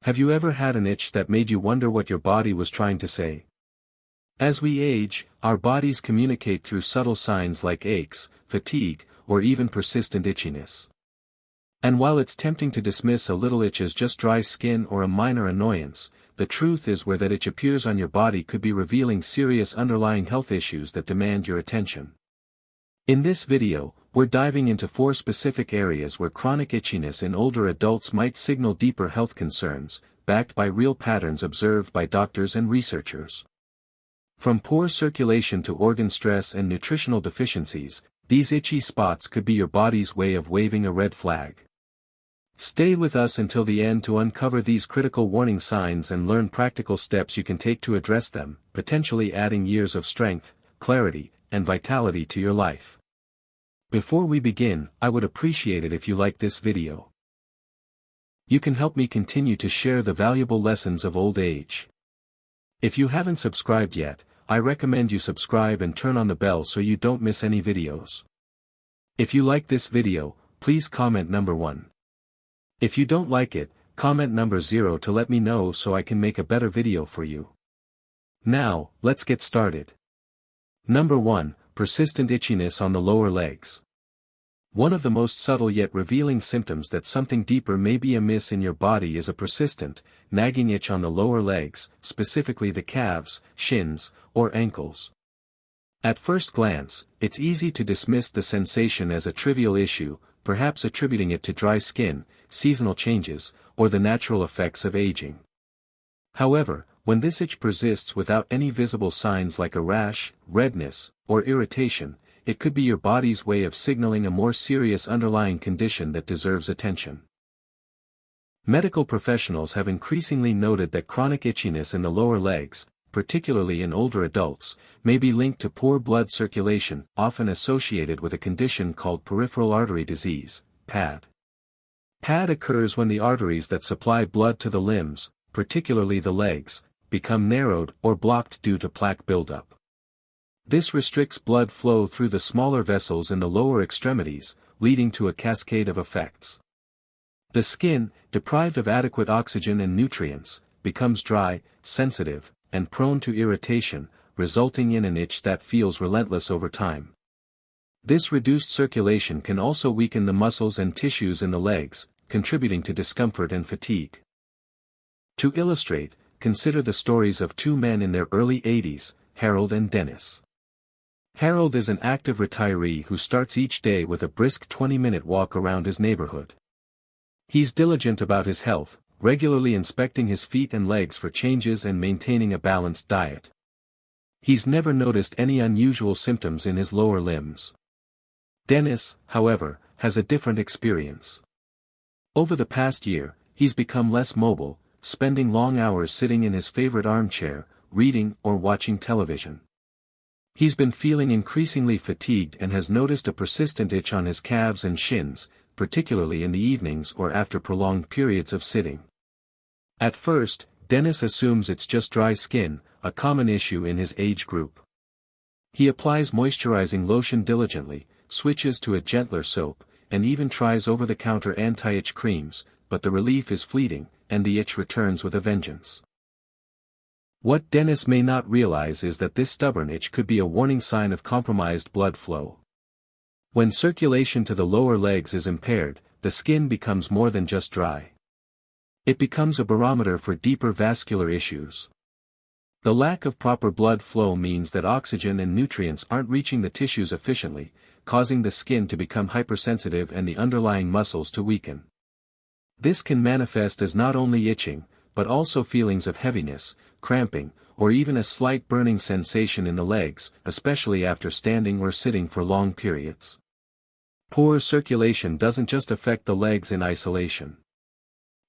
Have you ever had an itch that made you wonder what your body was trying to say? As we age, our bodies communicate through subtle signs like aches, fatigue, or even persistent itchiness. And while it's tempting to dismiss a little itch as just dry skin or a minor annoyance, the truth is where that itch appears on your body could be revealing serious underlying health issues that demand your attention. In this video, we're diving into 4 specific areas where chronic itchiness in older adults might signal deeper health concerns, backed by real patterns observed by doctors and researchers. From poor circulation to organ stress and nutritional deficiencies, these itchy spots could be your body's way of waving a red flag. Stay with us until the end to uncover these critical warning signs and learn practical steps you can take to address them, potentially adding years of strength, clarity, and vitality to your life. Before we begin, I would appreciate it if you like this video. You can help me continue to share the valuable lessons of old age. If you haven't subscribed yet, I recommend you subscribe and turn on the bell so you don't miss any videos. If you like this video, please comment number 1. If you don't like it, comment number 0 to let me know so I can make a better video for you. Now, let's get started. Number 1, persistent itchiness on the lower legs. One of the most subtle yet revealing symptoms that something deeper may be amiss in your body is a persistent, nagging itch on the lower legs, specifically the calves, shins, or ankles. At first glance, it's easy to dismiss the sensation as a trivial issue, perhaps attributing it to dry skin, seasonal changes, or the natural effects of aging. However, when this itch persists without any visible signs like a rash, redness, or irritation, it could be your body's way of signaling a more serious underlying condition that deserves attention. Medical professionals have increasingly noted that chronic itchiness in the lower legs, particularly in older adults, may be linked to poor blood circulation, often associated with a condition called peripheral artery disease, PAD. PAD occurs when the arteries that supply blood to the limbs, particularly the legs, become narrowed or blocked due to plaque buildup. This restricts blood flow through the smaller vessels in the lower extremities, leading to a cascade of effects. The skin, deprived of adequate oxygen and nutrients, becomes dry, sensitive, and prone to irritation, resulting in an itch that feels relentless over time. This reduced circulation can also weaken the muscles and tissues in the legs, contributing to discomfort and fatigue. To illustrate, consider the stories of 2 men in their early 80s, Harold and Dennis. Harold is an active retiree who starts each day with a brisk 20-minute walk around his neighborhood. He's diligent about his health, regularly inspecting his feet and legs for changes and maintaining a balanced diet. He's never noticed any unusual symptoms in his lower limbs. Dennis, however, has a different experience. Over the past year, he's become less mobile, spending long hours sitting in his favorite armchair, reading or watching television. He's been feeling increasingly fatigued and has noticed a persistent itch on his calves and shins, particularly in the evenings or after prolonged periods of sitting. At first, Dennis assumes it's just dry skin, a common issue in his age group. He applies moisturizing lotion diligently, switches to a gentler soap, and even tries over-the-counter anti-itch creams, but the relief is fleeting, and the itch returns with a vengeance. What Dennis may not realize is that this stubborn itch could be a warning sign of compromised blood flow. When circulation to the lower legs is impaired, the skin becomes more than just dry. It becomes a barometer for deeper vascular issues. The lack of proper blood flow means that oxygen and nutrients aren't reaching the tissues efficiently, causing the skin to become hypersensitive and the underlying muscles to weaken. This can manifest as not only itching, but also feelings of heaviness, cramping, or even a slight burning sensation in the legs, especially after standing or sitting for long periods. Poor circulation doesn't just affect the legs in isolation.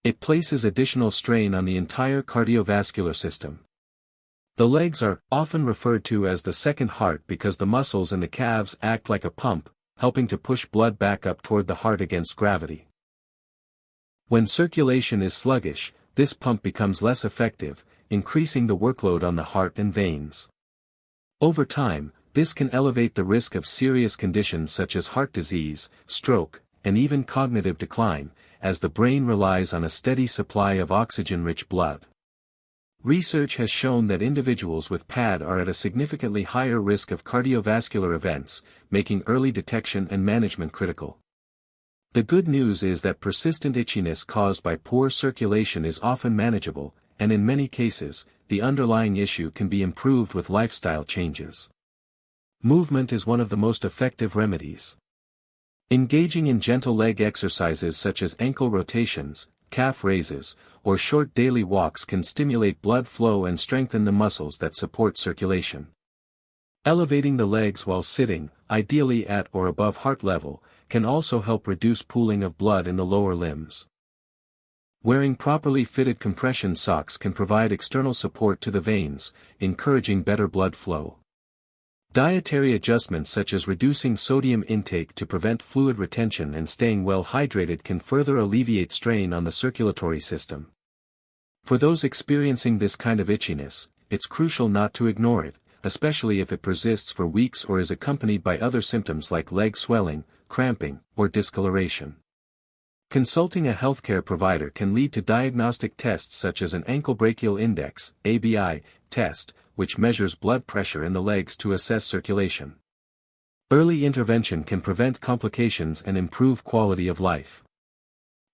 It places additional strain on the entire cardiovascular system. The legs are often referred to as the second heart because the muscles in the calves act like a pump, helping to push blood back up toward the heart against gravity. When circulation is sluggish, this pump becomes less effective, increasing the workload on the heart and veins. Over time, this can elevate the risk of serious conditions such as heart disease, stroke, and even cognitive decline, as the brain relies on a steady supply of oxygen-rich blood. Research has shown that individuals with PAD are at a significantly higher risk of cardiovascular events, making early detection and management critical. The good news is that persistent itchiness caused by poor circulation is often manageable, and in many cases, the underlying issue can be improved with lifestyle changes. Movement is one of the most effective remedies. Engaging in gentle leg exercises such as ankle rotations, calf raises, or short daily walks can stimulate blood flow and strengthen the muscles that support circulation. Elevating the legs while sitting, ideally at or above heart level, can also help reduce pooling of blood in the lower limbs. Wearing properly fitted compression socks can provide external support to the veins, encouraging better blood flow. Dietary adjustments such as reducing sodium intake to prevent fluid retention and staying well hydrated can further alleviate strain on the circulatory system. For those experiencing this kind of itchiness, it's crucial not to ignore it, especially if it persists for weeks or is accompanied by other symptoms like leg swelling, cramping, or discoloration. Consulting a healthcare provider can lead to diagnostic tests such as an ankle brachial index (ABI) test, which measures blood pressure in the legs to assess circulation. Early intervention can prevent complications and improve quality of life.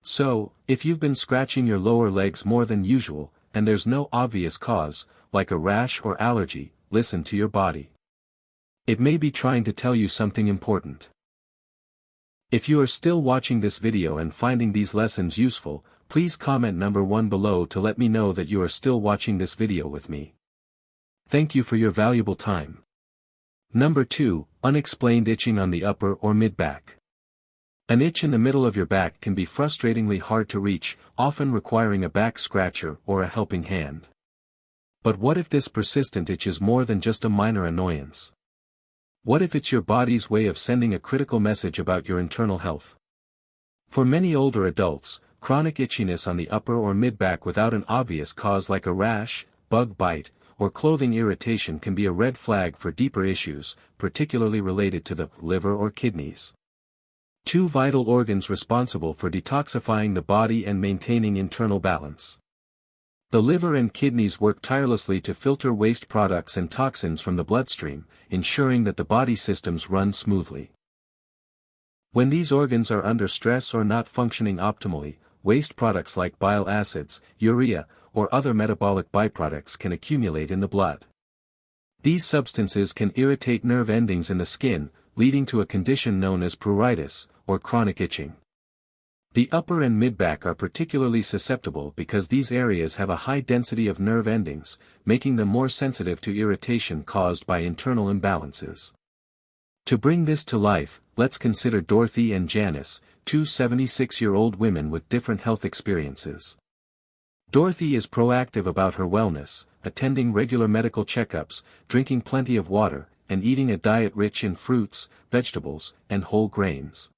So, if you've been scratching your lower legs more than usual, and there's no obvious cause, like a rash or allergy, listen to your body. It may be trying to tell you something important. If you are still watching this video and finding these lessons useful, please comment number 1 below to let me know that you are still watching this video with me. Thank you for your valuable time. Number 2, unexplained itching on the upper or mid-back. An itch in the middle of your back can be frustratingly hard to reach, often requiring a back scratcher or a helping hand. But what if this persistent itch is more than just a minor annoyance? What if it's your body's way of sending a critical message about your internal health? For many older adults, chronic itchiness on the upper or mid-back without an obvious cause like a rash, bug bite, or clothing irritation can be a red flag for deeper issues, particularly related to the liver or kidneys. Two vital organs responsible for detoxifying the body and maintaining internal balance. The liver and kidneys work tirelessly to filter waste products and toxins from the bloodstream, ensuring that the body systems run smoothly. When these organs are under stress or not functioning optimally, waste products like bile acids, urea, or other metabolic byproducts can accumulate in the blood. These substances can irritate nerve endings in the skin, leading to a condition known as pruritus, or chronic itching. The upper and mid-back are particularly susceptible because these areas have a high density of nerve endings, making them more sensitive to irritation caused by internal imbalances. To bring this to life, let's consider Dorothy and Janice, two 76-year-old women with different health experiences. Dorothy is proactive about her wellness, attending regular medical checkups, drinking plenty of water, and eating a diet rich in fruits, vegetables, and whole grains.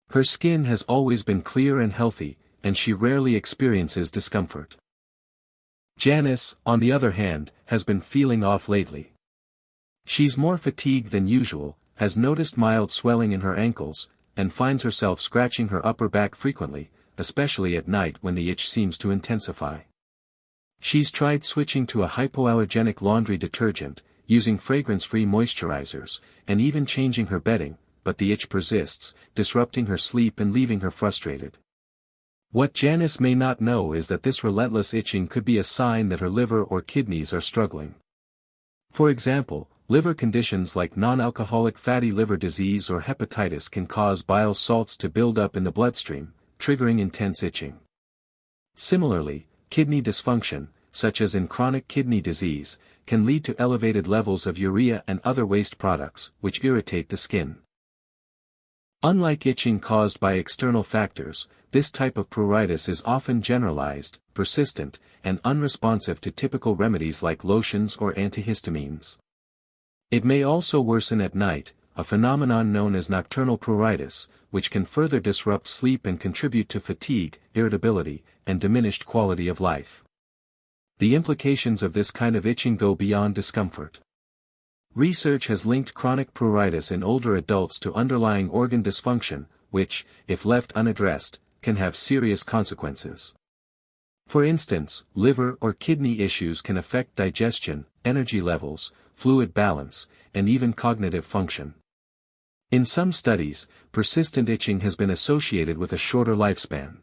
Her skin has always been clear and healthy, and she rarely experiences discomfort. Janice, on the other hand, has been feeling off lately. She's more fatigued than usual, has noticed mild swelling in her ankles, and finds herself scratching her upper back frequently, especially at night when the itch seems to intensify. She's tried switching to a hypoallergenic laundry detergent, using fragrance-free moisturizers, and even changing her bedding, but the itch persists, disrupting her sleep and leaving her frustrated. What Janice may not know is that this relentless itching could be a sign that her liver or kidneys are struggling. For example, liver conditions like non-alcoholic fatty liver disease or hepatitis can cause bile salts to build up in the bloodstream, triggering intense itching. Similarly, kidney dysfunction, such as in chronic kidney disease, can lead to elevated levels of urea and other waste products, which irritate the skin. Unlike itching caused by external factors, this type of pruritus is often generalized, persistent, and unresponsive to typical remedies like lotions or antihistamines. It may also worsen at night, a phenomenon known as nocturnal pruritus, which can further disrupt sleep and contribute to fatigue, irritability, and diminished quality of life. The implications of this kind of itching go beyond discomfort. Research has linked chronic pruritus in older adults to underlying organ dysfunction, which, if left unaddressed, can have serious consequences. For instance, liver or kidney issues can affect digestion, energy levels, fluid balance, and even cognitive function. In some studies, persistent itching has been associated with a shorter lifespan.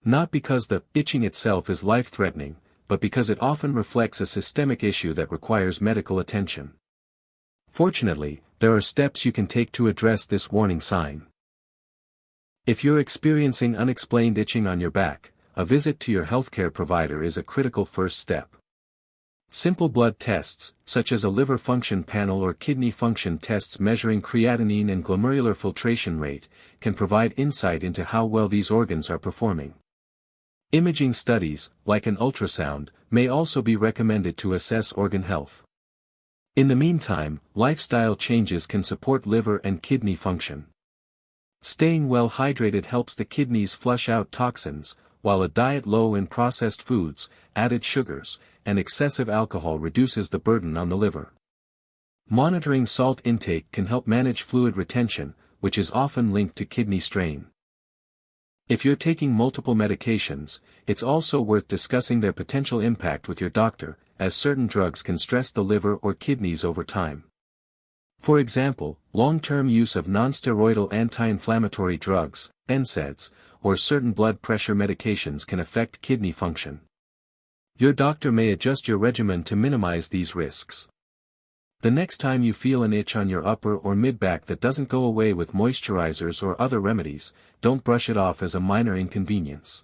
Not because the itching itself is life-threatening, but because it often reflects a systemic issue that requires medical attention. Fortunately, there are steps you can take to address this warning sign. If you're experiencing unexplained itching on your back, a visit to your healthcare provider is a critical first step. Simple blood tests, such as a liver function panel or kidney function tests measuring creatinine and glomerular filtration rate, can provide insight into how well these organs are performing. Imaging studies, like an ultrasound, may also be recommended to assess organ health. In the meantime, lifestyle changes can support liver and kidney function. Staying well hydrated helps the kidneys flush out toxins, while a diet low in processed foods, added sugars, and excessive alcohol reduces the burden on the liver. Monitoring salt intake can help manage fluid retention, which is often linked to kidney strain. If you're taking multiple medications, it's also worth discussing their potential impact with your doctor, as certain drugs can stress the liver or kidneys over time. For example, long-term use of nonsteroidal anti-inflammatory drugs, NSAIDs, or certain blood pressure medications can affect kidney function. Your doctor may adjust your regimen to minimize these risks. The next time you feel an itch on your upper or mid-back that doesn't go away with moisturizers or other remedies, don't brush it off as a minor inconvenience.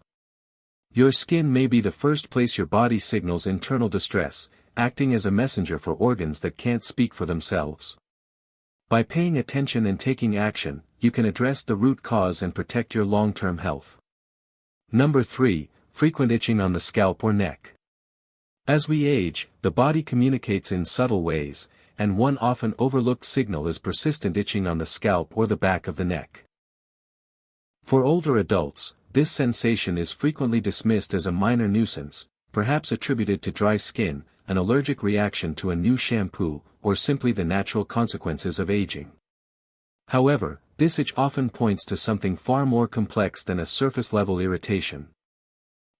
Your skin may be the first place your body signals internal distress, acting as a messenger for organs that can't speak for themselves. By paying attention and taking action, you can address the root cause and protect your long-term health. Number 3, frequent itching on the scalp or neck. As we age, the body communicates in subtle ways, and one often overlooked signal is persistent itching on the scalp or the back of the neck. For older adults, this sensation is frequently dismissed as a minor nuisance, perhaps attributed to dry skin, an allergic reaction to a new shampoo, or simply the natural consequences of aging. However, this itch often points to something far more complex than a surface-level irritation.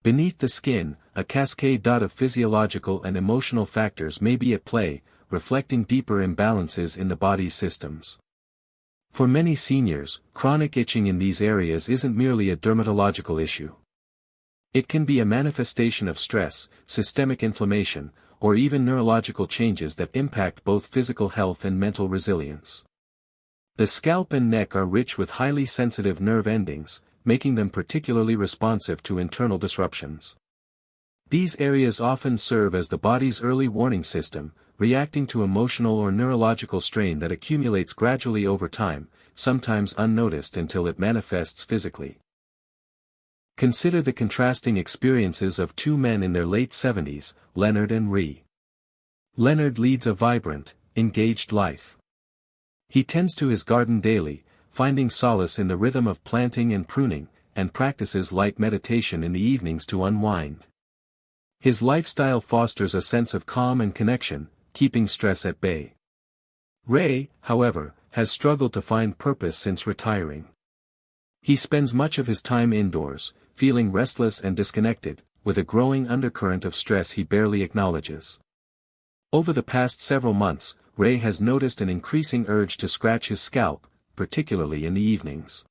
Beneath the skin, a cascade of physiological and emotional factors may be at play, reflecting deeper imbalances in the body's systems. For many seniors, chronic itching in these areas isn't merely a dermatological issue. It can be a manifestation of stress, systemic inflammation, or even neurological changes that impact both physical health and mental resilience. The scalp and neck are rich with highly sensitive nerve endings, making them particularly responsive to internal disruptions. These areas often serve as the body's early warning system, reacting to emotional or neurological strain that accumulates gradually over time, sometimes unnoticed until it manifests physically. Consider the contrasting experiences of two men in their late 70s, Leonard and Rhea. Leonard leads a vibrant, engaged life. He tends to his garden daily, finding solace in the rhythm of planting and pruning, and practices light meditation in the evenings to unwind. His lifestyle fosters a sense of calm and connection, keeping stress at bay. Rhea, however, has struggled to find purpose since retiring. He spends much of his time indoors, feeling restless and disconnected, with a growing undercurrent of stress he barely acknowledges. Over the past several months, Rhea has noticed an increasing urge to scratch his scalp, particularly in the evenings.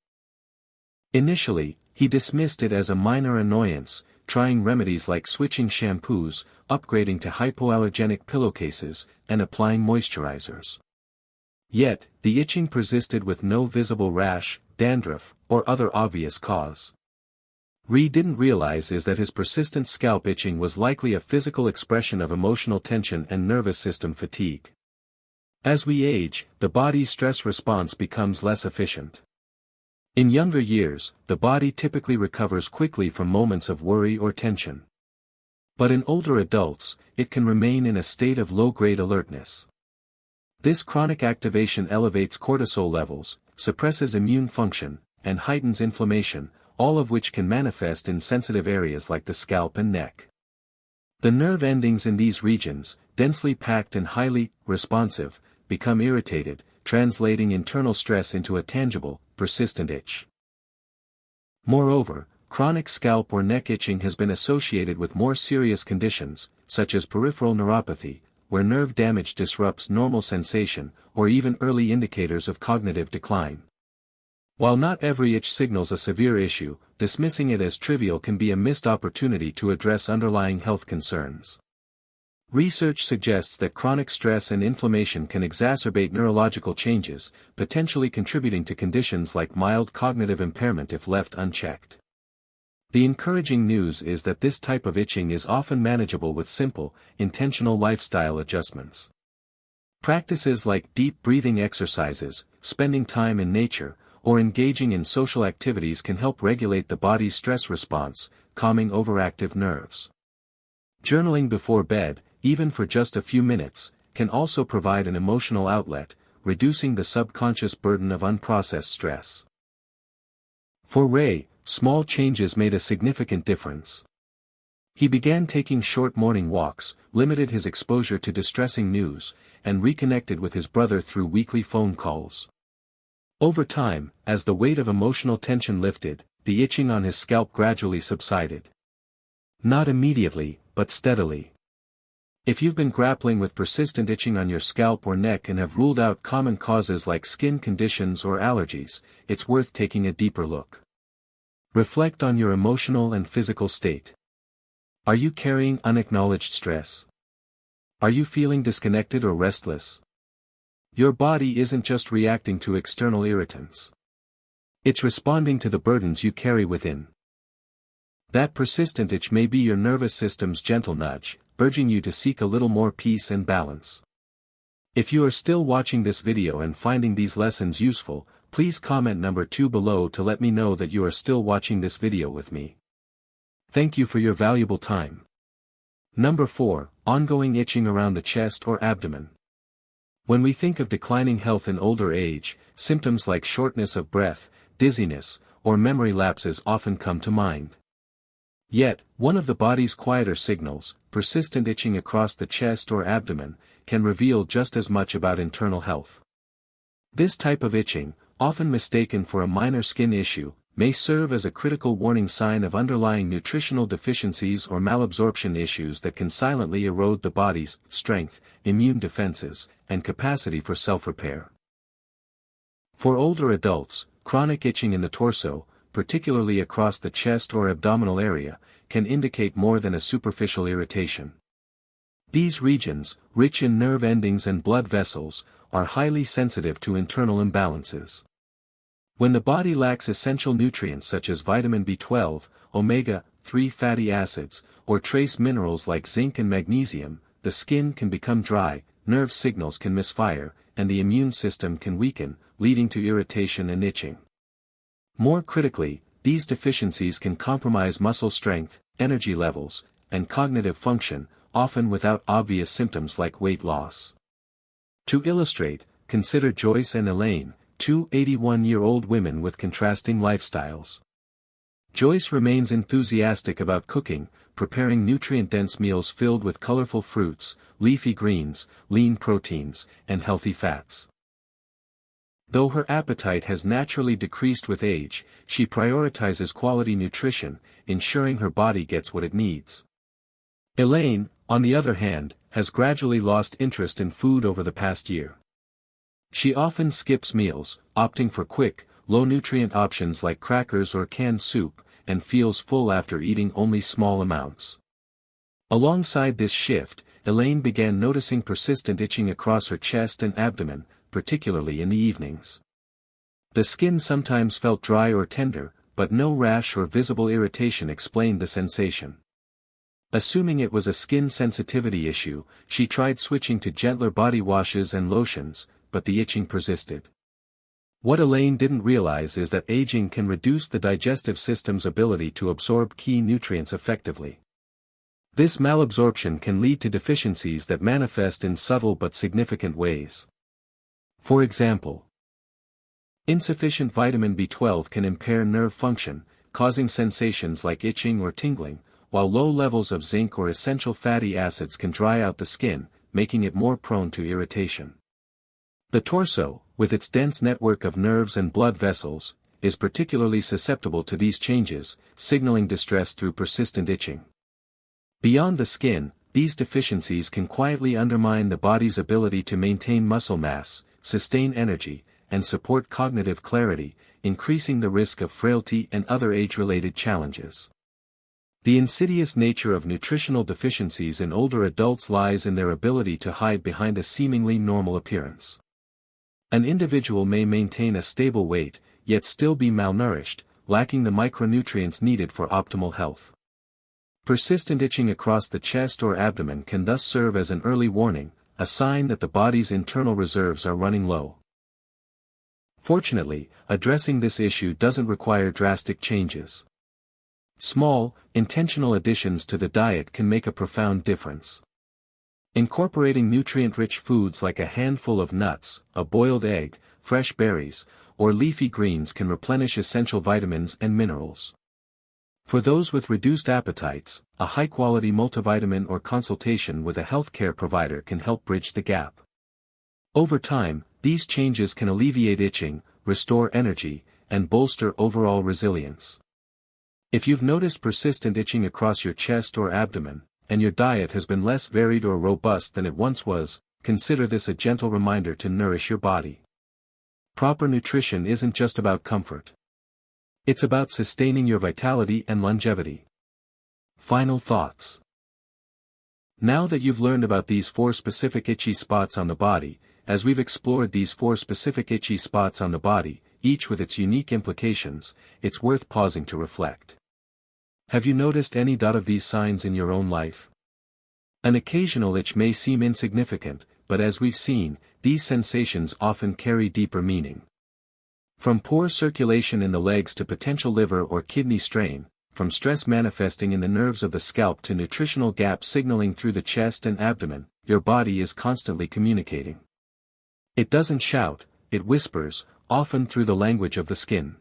Initially, he dismissed it as a minor annoyance, trying remedies like switching shampoos, upgrading to hypoallergenic pillowcases, and applying moisturizers. Yet, the itching persisted with no visible rash, dandruff, or other obvious cause. Rhea didn't realize is that his persistent scalp itching was likely a physical expression of emotional tension and nervous system fatigue. As we age, the body's stress response becomes less efficient. In younger years, the body typically recovers quickly from moments of worry or tension. But in older adults, it can remain in a state of low-grade alertness. This chronic activation elevates cortisol levels, suppresses immune function, and heightens inflammation, all of which can manifest in sensitive areas like the scalp and neck. The nerve endings in these regions, densely packed and highly responsive, become irritated, translating internal stress into a tangible, persistent itch. Moreover, chronic scalp or neck itching has been associated with more serious conditions, such as peripheral neuropathy, where nerve damage disrupts normal sensation, or even early indicators of cognitive decline. While not every itch signals a severe issue, dismissing it as trivial can be a missed opportunity to address underlying health concerns. Research suggests that chronic stress and inflammation can exacerbate neurological changes, potentially contributing to conditions like mild cognitive impairment if left unchecked. The encouraging news is that this type of itching is often manageable with simple, intentional lifestyle adjustments. Practices like deep breathing exercises, spending time in nature, or engaging in social activities can help regulate the body's stress response, calming overactive nerves. Journaling before bed, even for just a few minutes, can also provide an emotional outlet, reducing the subconscious burden of unprocessed stress. For Ray, small changes made a significant difference. He began taking short morning walks, limited his exposure to distressing news, and reconnected with his brother through weekly phone calls. Over time, as the weight of emotional tension lifted, the itching on his scalp gradually subsided. Not immediately, but steadily. If you've been grappling with persistent itching on your scalp or neck and have ruled out common causes like skin conditions or allergies, it's worth taking a deeper look. Reflect on your emotional and physical state. Are you carrying unacknowledged stress? Are you feeling disconnected or restless? Your body isn't just reacting to external irritants. It's responding to the burdens you carry within. That persistent itch may be your nervous system's gentle nudge, urging you to seek a little more peace and balance. If you are still watching this video and finding these lessons useful, please comment number 2 below to let me know that you are still watching this video with me. Thank you for your valuable time. Number 4, ongoing itching around the chest or abdomen. When we think of declining health in older age, symptoms like shortness of breath, dizziness, or memory lapses often come to mind. Yet, one of the body's quieter signals, persistent itching across the chest or abdomen, can reveal just as much about internal health. This type of itching, often mistaken for a minor skin issue, may serve as a critical warning sign of underlying nutritional deficiencies or malabsorption issues that can silently erode the body's strength, immune defenses, and capacity for self-repair. For older adults, chronic itching in the torso, particularly across the chest or abdominal area, can indicate more than a superficial irritation. These regions, rich in nerve endings and blood vessels, are highly sensitive to internal imbalances. When the body lacks essential nutrients such as vitamin B12, omega-3 fatty acids, or trace minerals like zinc and magnesium, the skin can become dry, nerve signals can misfire, and the immune system can weaken, leading to irritation and itching. More critically, these deficiencies can compromise muscle strength, energy levels, and cognitive function, often without obvious symptoms like weight loss. To illustrate, consider Joyce and Elaine, two 81-year-old women with contrasting lifestyles. Joyce remains enthusiastic about cooking, preparing nutrient-dense meals filled with colorful fruits, leafy greens, lean proteins, and healthy fats. Though her appetite has naturally decreased with age, she prioritizes quality nutrition, ensuring her body gets what it needs. Elaine, on the other hand, has gradually lost interest in food over the past year. She often skips meals, opting for quick, low-nutrient options like crackers or canned soup, and feels full after eating only small amounts. Alongside this shift, Elaine began noticing persistent itching across her chest and abdomen, particularly in the evenings. The skin sometimes felt dry or tender, but no rash or visible irritation explained the sensation. Assuming it was a skin sensitivity issue, she tried switching to gentler body washes and lotions, but the itching persisted. What Elaine didn't realize is that aging can reduce the digestive system's ability to absorb key nutrients effectively. This malabsorption can lead to deficiencies that manifest in subtle but significant ways. For example, insufficient vitamin B12 can impair nerve function, causing sensations like itching or tingling, while low levels of zinc or essential fatty acids can dry out the skin, making it more prone to irritation. The torso, with its dense network of nerves and blood vessels, is particularly susceptible to these changes, signaling distress through persistent itching. Beyond the skin, these deficiencies can quietly undermine the body's ability to maintain muscle mass, sustain energy, and support cognitive clarity, increasing the risk of frailty and other age-related challenges. The insidious nature of nutritional deficiencies in older adults lies in their ability to hide behind a seemingly normal appearance. An individual may maintain a stable weight, yet still be malnourished, lacking the micronutrients needed for optimal health. Persistent itching across the chest or abdomen can thus serve as an early warning, a sign that the body's internal reserves are running low. Fortunately, addressing this issue doesn't require drastic changes. Small, intentional additions to the diet can make a profound difference. Incorporating nutrient-rich foods like a handful of nuts, a boiled egg, fresh berries, or leafy greens can replenish essential vitamins and minerals. For those with reduced appetites, a high-quality multivitamin or consultation with a healthcare provider can help bridge the gap. Over time, these changes can alleviate itching, restore energy, and bolster overall resilience. If you've noticed persistent itching across your chest or abdomen, and your diet has been less varied or robust than it once was, consider this a gentle reminder to nourish your body. Proper nutrition isn't just about comfort. It's about sustaining your vitality and longevity. Final thoughts. Now that you've learned about these 4 specific itchy spots on the body, as we've explored these 4 specific itchy spots on the body, each with its unique implications, it's worth pausing to reflect. Have you noticed any of these signs in your own life? An occasional itch may seem insignificant, but as we've seen, these sensations often carry deeper meaning. From poor circulation in the legs to potential liver or kidney strain, from stress manifesting in the nerves of the scalp to nutritional gaps signaling through the chest and abdomen, your body is constantly communicating. It doesn't shout, it whispers, often through the language of the skin.